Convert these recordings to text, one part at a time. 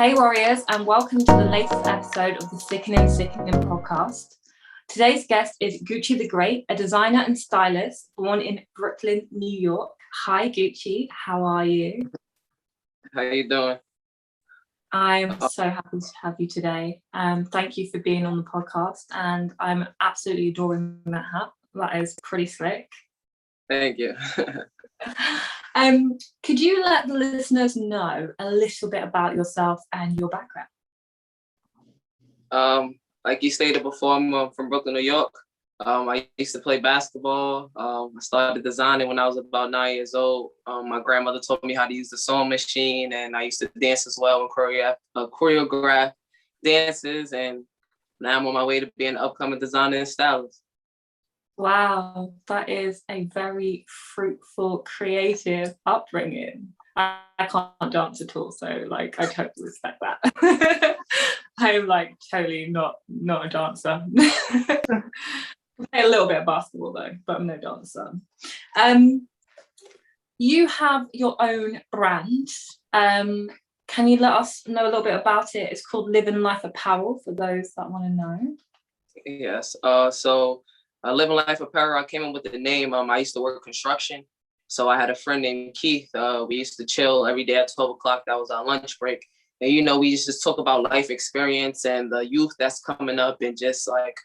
Hey warriors, and welcome to the latest episode of the Sickening podcast. Today's guest is GucckiidaGreat, a designer and stylist born in Brooklyn, New York. Hi Gucci, how are you? How you doing? I'm so happy to have you today. Thank you for being on the podcast, and I'm absolutely adoring that hat. That is pretty slick. Thank you. Could you let the listeners know a little bit about yourself and your background? Like you stated before, I'm from Brooklyn, New York. I used to play basketball. I started designing when I was about 9 years old. My grandmother taught me how to use the sewing machine, and I used to dance as well and choreograph dances. And now I'm on my way to being an upcoming designer and stylist. Wow, that is a very fruitful, creative upbringing. I can't dance at all, so I totally respect that. I'm totally not a dancer. I play a little bit of basketball though, but I'm no dancer. You have your own brand. Can you let us know a little bit about it? It's called Living Life Apparel for those that want to know. Yes. Living Life Apparel, I came up with the name. I used to work construction. So I had a friend named Keith. We used to chill every day at 12 o'clock. That was our lunch break. And, we used to talk about life experience and the youth that's coming up and just like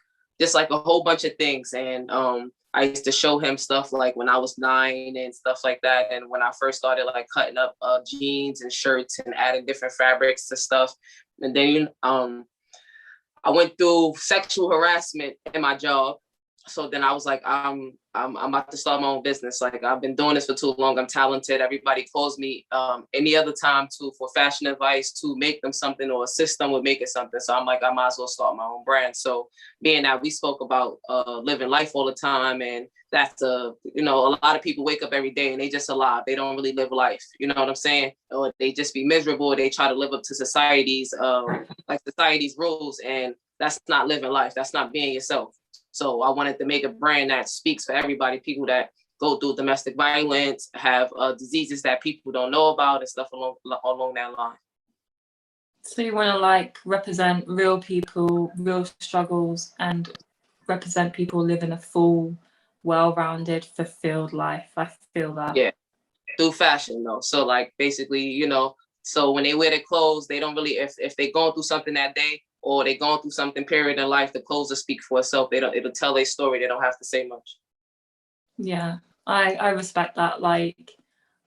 a whole bunch of things. And I used to show him stuff like when I was 9 and stuff like that. And when I first started cutting up jeans and shirts and adding different fabrics to stuff. And then I went through sexual harassment in my job. So then I was like, I'm about to start my own business. I've been doing this for too long. I'm talented. Everybody calls me any other time for fashion advice, to make them something or assist them with making something. So I'm like, I might as well start my own brand. So being that we spoke about living life all the time, and that's a lot of people wake up every day and they just alive. They don't really live life. You know what I'm saying? Or they just be miserable. They try to live up to society's rules, and that's not living life. That's not being yourself. So I wanted to make a brand that speaks for everybody, people that go through domestic violence, have diseases that people don't know about and stuff along that line. So you want to represent real people, real struggles, and represent people living a full, well-rounded, fulfilled life. I feel that. Yeah, through fashion though. So basically, so when they wear their clothes, they don't really, if they're going through something that day, or they're going through something period in life, the clothes will speak for itself. It'll tell their story. They don't have to say much. Yeah, I respect that.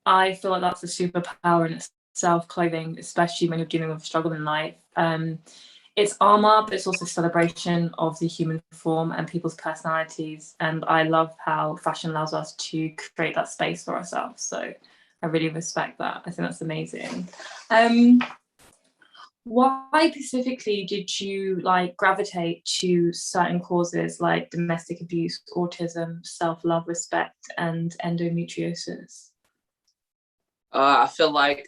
I feel like that's a superpower in itself, clothing, especially when you're dealing with a struggle in life. It's armor, but it's also celebration of the human form and people's personalities. And I love how fashion allows us to create that space for ourselves. So I really respect that. I think that's amazing. Why specifically did you gravitate to certain causes like domestic abuse, autism, self-love, respect, and endometriosis? I feel like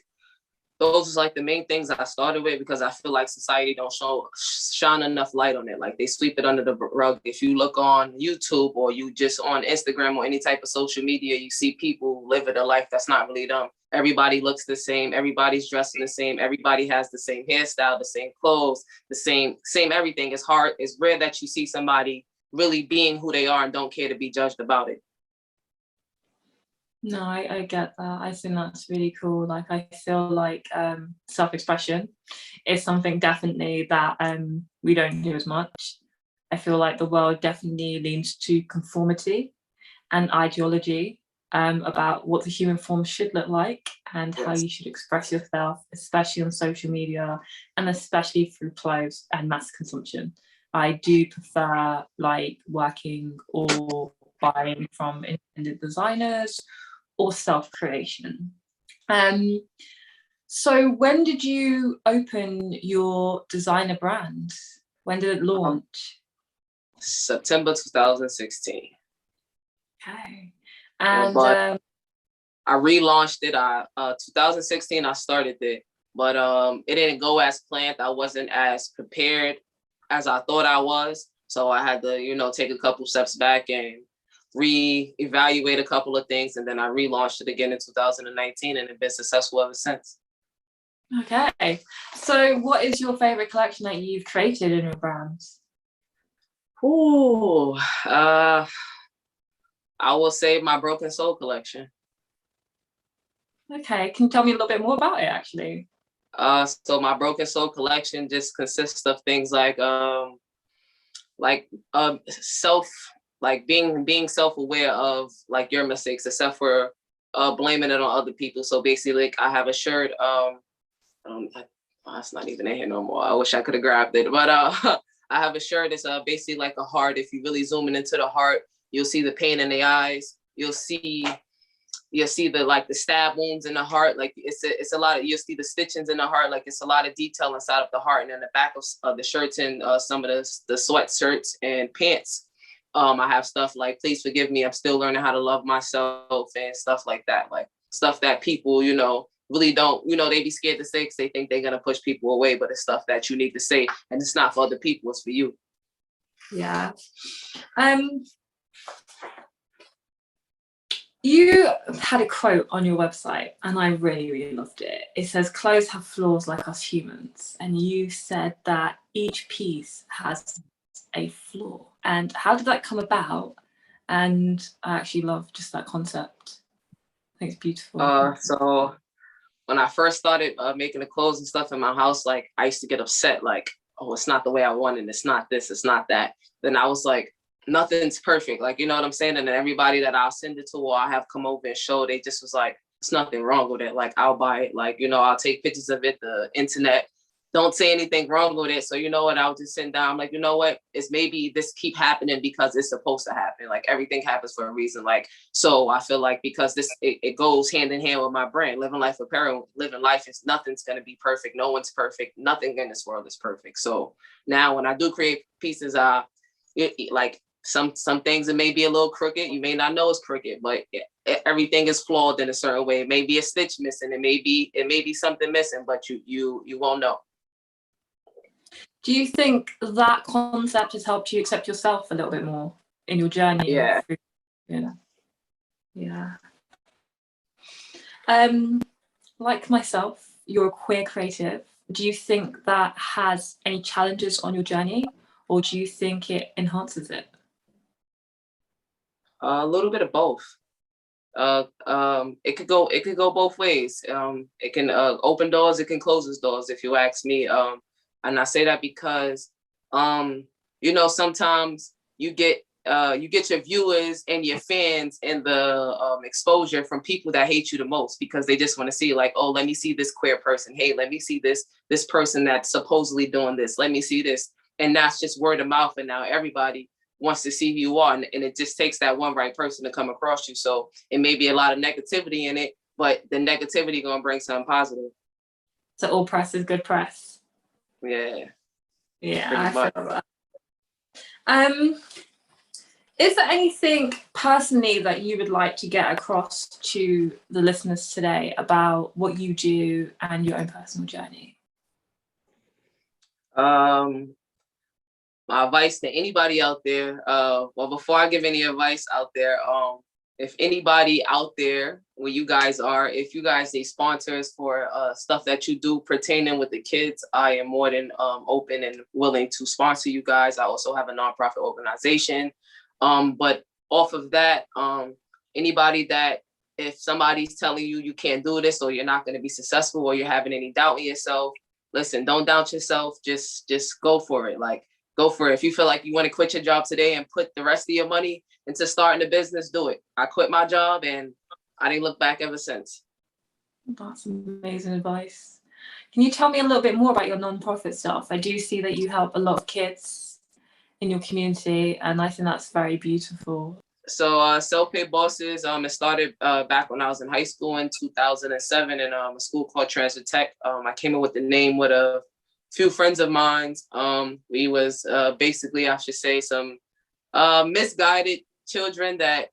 those are the main things I started with, because I feel like society don't shine enough light on it. They sweep it under the rug. If you look on YouTube or you just on Instagram or any type of social media, you see people living a life that's not really them. Everybody looks the same. Everybody's dressing the same. Everybody has the same hairstyle, the same clothes, the same everything. It's rare that you see somebody really being who they are and don't care to be judged about it. No, I get that. I think that's really cool. I feel self-expression is something definitely that we don't do as much. I feel like the world definitely leans to conformity and ideology about what the human form should look like and how you should express yourself, especially on social media and especially through clothes and mass consumption. I do prefer working or buying from independent designers or self-creation. So when did you open your designer brand? When did it launch? September 2016. Okay. And I relaunched it. 2016 I started it, but it didn't go as planned. I wasn't as prepared as I thought I was. So I had to, take a couple steps back and re-evaluate a couple of things, and then I relaunched it again in 2019, and it's been successful ever since. Okay. So what is your favorite collection that you've created in your brands? Ooh, I will say my Broken Soul collection. Okay. Can you tell me a little bit more about it, actually? So my Broken Soul collection just consists of things like self, like being self-aware of like your mistakes, except for blaming it on other people. So basically, like, I have a shirt. It's not even in here no more. I wish I could have grabbed it, but I have a shirt. It's basically like a heart. If you really zooming into the heart, you'll see the pain in the eyes. You'll see the like the stab wounds in the heart. Like it's a lot of, you'll see the stitchings in the heart. Like it's a lot of detail inside of the heart. And then the back of the shirts and some of the sweatshirts and pants, I have stuff like "Please forgive me, I'm still learning how to love myself," and stuff like that. Like stuff that people, really don't, they be scared to say because they think they're gonna push people away. But it's stuff that you need to say, and it's not for other people, it's for you. Yeah. You had a quote on your website and I really, really loved it. It says, "Clothes have flaws like us humans." And you said that each piece has a flaw. And how did that come about? And I actually love just that concept. I think it's beautiful. So when I first started making the clothes and stuff in my house, like I used to get upset, like, oh, it's not the way I wanted, it's not this, it's not that. Then I was like, nothing's perfect. Like, you know what I'm saying? And then everybody that I'll send it to or I have come over and show, they just was like, there's nothing wrong with it. Like, I'll buy it. Like, I'll take pictures of it, the internet. Don't say anything wrong with it. So you know what? I was just sitting down. I'm like, you know what? It's maybe this keep happening because it's supposed to happen. Like everything happens for a reason. Like, so I feel like because it goes hand in hand with my brand, Living Life Apparel. Living life is nothing's gonna be perfect. No one's perfect. Nothing in this world is perfect. So now when I do create pieces, like some things it may be a little crooked. You may not know it's crooked, but everything is flawed in a certain way. It may be a stitch missing. It may be something missing, but you won't know. Do you think that concept has helped you accept yourself a little bit more in your journey? Yeah. Yeah. Like myself, you're a queer creative. Do you think that has any challenges on your journey, or do you think it enhances it? A little bit of both. It could go both ways. It can open doors, it can close doors, if you ask me. And I say that because, sometimes you get your viewers and your fans and the exposure from people that hate you the most because they just want to see like, oh, let me see this queer person. Hey, let me see this person that's supposedly doing this. Let me see this. And that's just word of mouth. And now everybody wants to see who you are. And it just takes that one right person to come across you. So it may be a lot of negativity in it, but the negativity going to bring something positive. So all press is good press. Yeah. Yeah, I feel that. Is there anything personally that you would like to get across to the listeners today about what you do and your own personal journey? My advice to anybody out there, well, before I give any advice out there, if anybody out there where you guys are, if you guys need sponsors for stuff that you do pertaining with the kids, I am more than open and willing to sponsor you guys. I also have a nonprofit organization. But off of that, anybody that if somebody's telling you you can't do this or you're not going to be successful or you're having any doubt in yourself, listen, don't doubt yourself. Just go for it. Like, go for it. If you feel like you want to quit your job today and put the rest of your money into starting a business, do it. I quit my job and I didn't look back ever since. That's amazing advice. Can you tell me a little bit more about your nonprofit stuff? I do see that you help a lot of kids in your community, and I think that's very beautiful. So Self-Pay Bosses, it started back when I was in high school in 2007 in a school called Transfer Tech. I came up with the name with a few friends of mine. We was basically, I should say, some misguided children that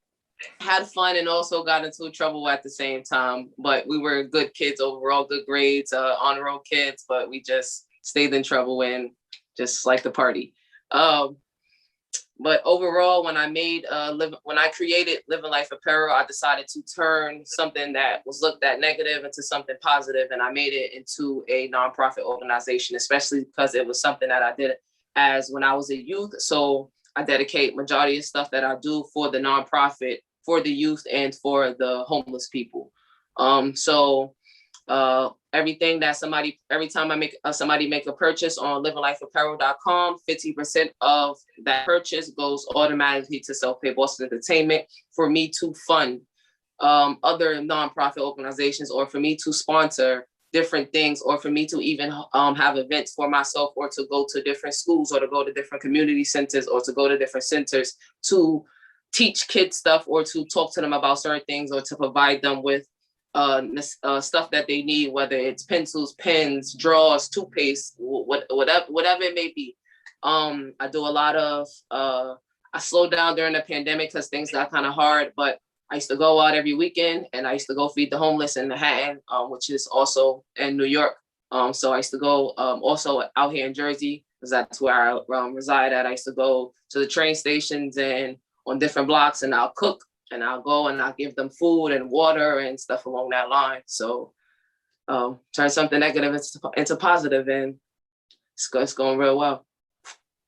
had fun and also got into trouble at the same time. But we were good kids overall, good grades, honor roll kids, but we just stayed in trouble and just like the party. But overall, when I created Living Life Apparel, I decided to turn something that was looked at negative into something positive, and I made it into a nonprofit organization, especially because it was something that I did as when I was a youth. So I dedicate majority of stuff that I do for the nonprofit, for the youth, and for the homeless people. Everything that every time I make somebody make a purchase on livinglifeapparel.com, 50% of that purchase goes automatically to Self-Pay Boston Entertainment for me to fund other nonprofit organizations, or for me to sponsor different things, or for me to even have events for myself, or to go to different schools, or to go to different community centers, or to go to different centers to teach kids stuff, or to talk to them about certain things, or to provide them with stuff that they need, whether it's pencils, pens, drawers, toothpaste, whatever it may be. I do a lot of, I slowed down during the pandemic because things got kind of hard, but I used to go out every weekend, and I used to go feed the homeless in Manhattan, which is also in New York. So I used to go also out here in Jersey, because that's where I reside at. I used to go to the train stations and on different blocks, and I'll cook, and I'll go and I'll give them food and water and stuff along that line. So turn something negative into positive, and it's going real well.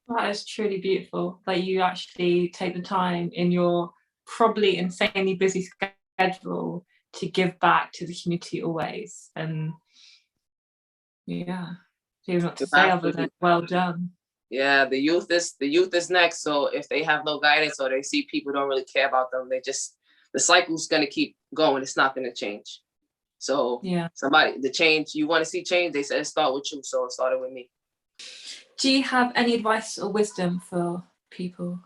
That is truly beautiful. That you actually take the time in your probably insanely busy schedule to give back to the community always. And yeah, I don't know what to say other than well done. Yeah, the youth is next. So if they have no guidance, or they see people don't really care about them, the cycle's gonna keep going. It's not gonna change. So yeah, you want to see change, they said start with you. So it started with me. Do you have any advice or wisdom for people?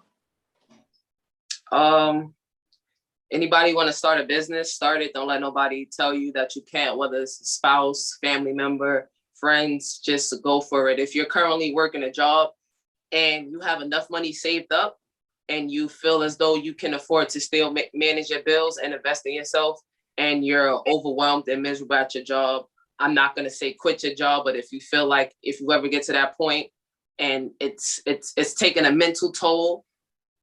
Anybody want to start a business, start it. Don't let nobody tell you that you can't, whether it's a spouse, family member, friends, just go for it. If you're currently working a job and you have enough money saved up, and you feel as though you can afford to still manage your bills and invest in yourself, and you're overwhelmed and miserable at your job, I'm not going to say quit your job, but if you feel like, if you ever get to that point and it's taking a mental toll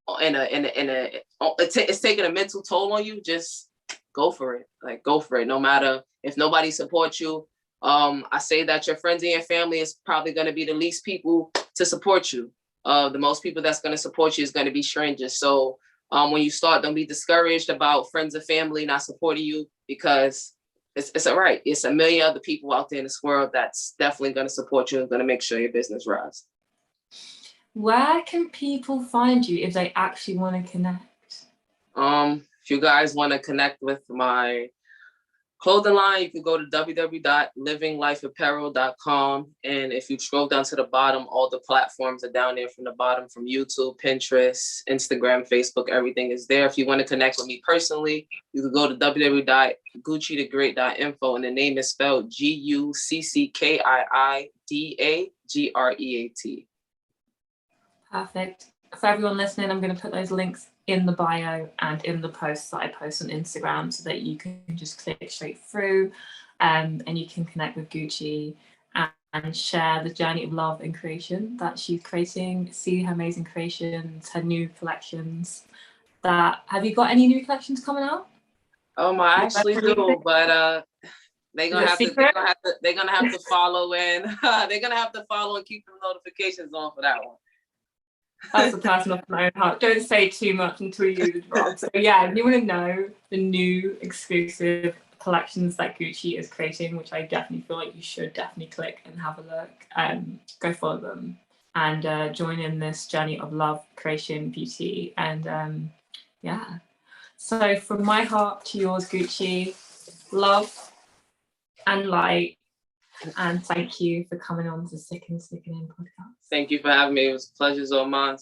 it's taking a mental toll on you, just go for it. Like, go for it. No matter if nobody supports you. I say that your friends and your family is probably going to be the least people to support you. The most people that's going to support you is going to be strangers. So when you start, don't be discouraged about friends and family not supporting you, because it's all right. It's a million other people out there in this world that's definitely going to support you and going to make sure your business rises. Where can people find you if they actually want to connect? If you guys want to connect with my clothing line, you can go to www.livinglifeapparel.com. And if you scroll down to the bottom, all the platforms are down there from the bottom, from YouTube, Pinterest, Instagram, Facebook, everything is there. If you want to connect with me personally, you can go to www.GucckiidaGreat.info, and the name is spelled GucckiidaGreat. Perfect. For everyone listening, I'm going to put those links in the bio and in the posts that I post on Instagram, so that you can just click straight through, and you can connect with Guccki and share the journey of love and creation that she's creating, see her amazing creations, her new collections. Have you got any new collections coming out? I actually do, but they're gonna have to follow, and they're gonna have to follow and keep the notifications on for that one. That's a person off my own heart. Don't say too much until you drop. So yeah, if you want to know the new exclusive collections that Guccki is creating, which I definitely feel like you should definitely click and have a look, go follow them and join in this journey of love, creation, beauty, and yeah. So from my heart to yours, Guccki, love and light. And thank you for coming on to Sickening podcast. Thank you for having me. It was a pleasure all mine.